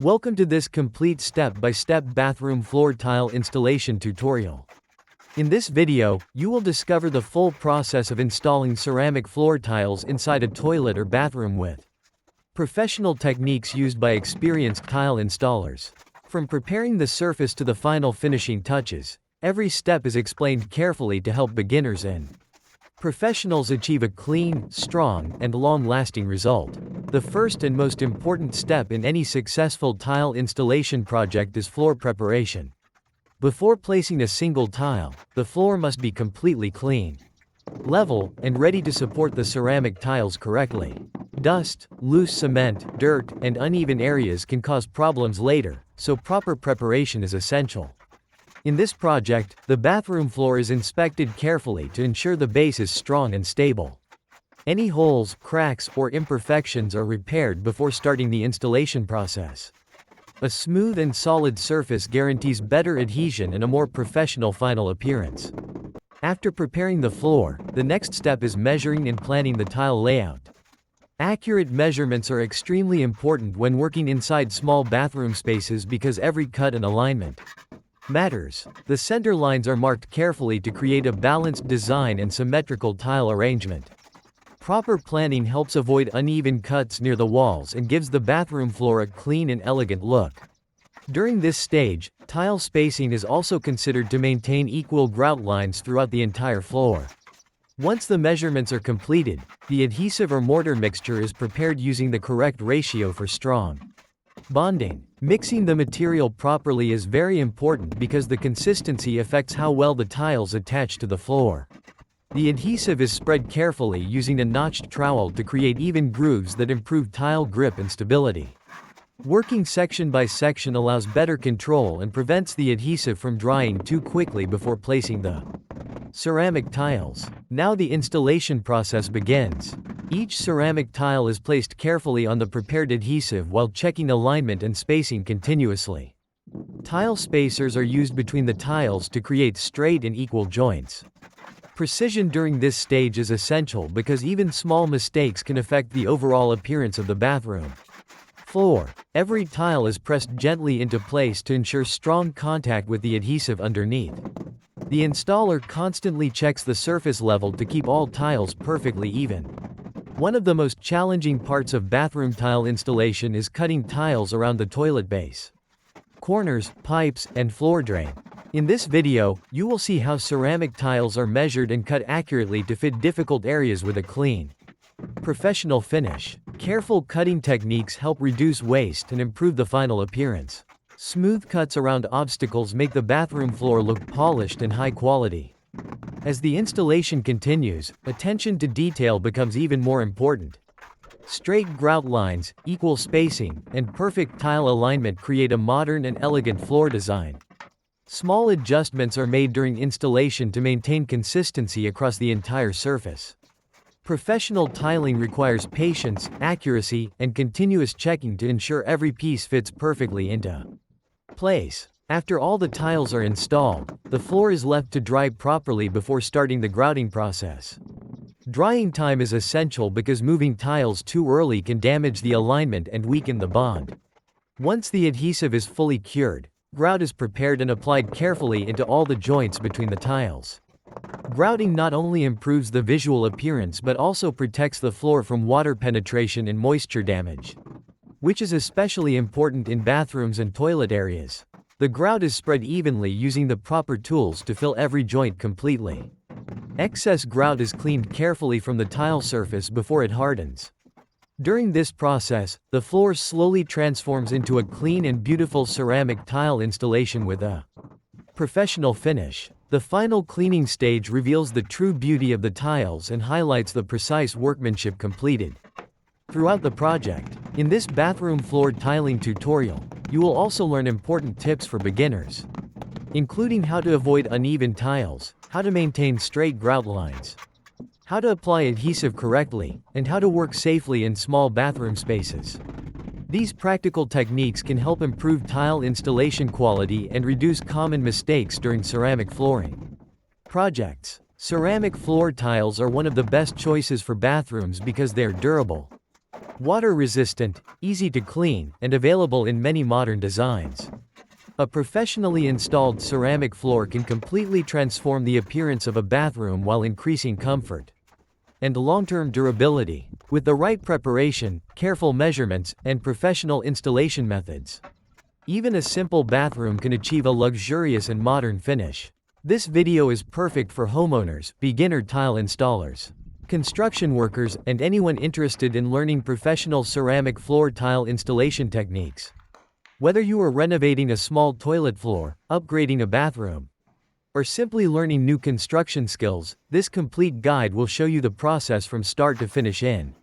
Welcome to this complete step-by-step bathroom floor tile installation tutorial. In this video, you will discover the full process of installing ceramic floor tiles inside a toilet or bathroom with professional techniques used by experienced tile installers. From preparing the surface to the final finishing touches, every step is explained carefully to help beginners and professionals achieve a clean, strong, and long-lasting result. The first and most important step in any successful tile installation project is floor preparation. Before placing a single tile, the floor must be completely clean, level, and ready to support the ceramic tiles correctly. Dust, loose cement, dirt, and uneven areas can cause problems later, so proper preparation is essential. In this project, the bathroom floor is inspected carefully to ensure the base is strong and stable. Any holes, cracks, or imperfections are repaired before starting the installation process. A smooth and solid surface guarantees better adhesion and a more professional final appearance. After preparing the floor, the next step is measuring and planning the tile layout. Accurate measurements are extremely important when working inside small bathroom spaces because every cut and alignment matters. The center lines are marked carefully to create a balanced design and symmetrical tile arrangement. Proper planning helps avoid uneven cuts near the walls and gives the bathroom floor a clean and elegant look. During this stage, tile spacing is also considered to maintain equal grout lines throughout the entire floor. Once the measurements are completed, the adhesive or mortar mixture is prepared using the correct ratio for strong bonding. Mixing the material properly is very important because the consistency affects how well the tiles attach to the floor. The adhesive is spread carefully using a notched trowel to create even grooves that improve tile grip and stability. Working section by section allows better control and prevents the adhesive from drying too quickly before placing the ceramic tiles. Now the installation process begins. Each ceramic tile is placed carefully on the prepared adhesive while checking alignment and spacing continuously. Tile spacers are used between the tiles to create straight and equal joints. Precision during this stage is essential because even small mistakes can affect the overall appearance of the bathroom floor. Every tile is pressed gently into place to ensure strong contact with the adhesive underneath. The installer constantly checks the surface level to keep all tiles perfectly even. One of the most challenging parts of bathroom tile installation is cutting tiles around the toilet base, corners, pipes, and floor drain. In this video, you will see how ceramic tiles are measured and cut accurately to fit difficult areas with a clean, professional finish. Careful cutting techniques help reduce waste and improve the final appearance. Smooth cuts around obstacles make the bathroom floor look polished and high quality. As the installation continues, attention to detail becomes even more important. Straight grout lines, equal spacing, and perfect tile alignment create a modern and elegant floor design. Small adjustments are made during installation to maintain consistency across the entire surface. Professional tiling requires patience, accuracy, and continuous checking to ensure every piece fits perfectly into place. After all the tiles are installed, the floor is left to dry properly before starting the grouting process. Drying time is essential because moving tiles too early can damage the alignment and weaken the bond. Once the adhesive is fully cured, grout is prepared and applied carefully into all the joints between the tiles. Grouting not only improves the visual appearance but also protects the floor from water penetration and moisture damage, which is especially important in bathrooms and toilet areas. The grout is spread evenly using the proper tools to fill every joint completely. Excess grout is cleaned carefully from the tile surface before it hardens. During this process, the floor slowly transforms into a clean and beautiful ceramic tile installation with a professional finish. The final cleaning stage reveals the true beauty of the tiles and highlights the precise workmanship completed throughout the project. In this bathroom floor tiling tutorial, you will also learn important tips for beginners, including how to avoid uneven tiles, how to maintain straight grout lines, how to apply adhesive correctly, and how to work safely in small bathroom spaces. These practical techniques can help improve tile installation quality and reduce common mistakes during ceramic flooring projects. Ceramic floor tiles are one of the best choices for bathrooms because they are durable, Water-resistant, easy to clean, and available in many modern designs. A professionally installed ceramic floor can completely transform the appearance of a bathroom while increasing comfort and long-term durability. With the right preparation, careful measurements, and professional installation methods, even a simple bathroom can achieve a luxurious and modern finish. This video is perfect for homeowners, beginner tile installers, construction workers, and anyone interested in learning professional ceramic floor tile installation techniques. Whether you are renovating a small toilet floor, upgrading a bathroom, or simply learning new construction skills, this complete guide will show you the process from start to finish in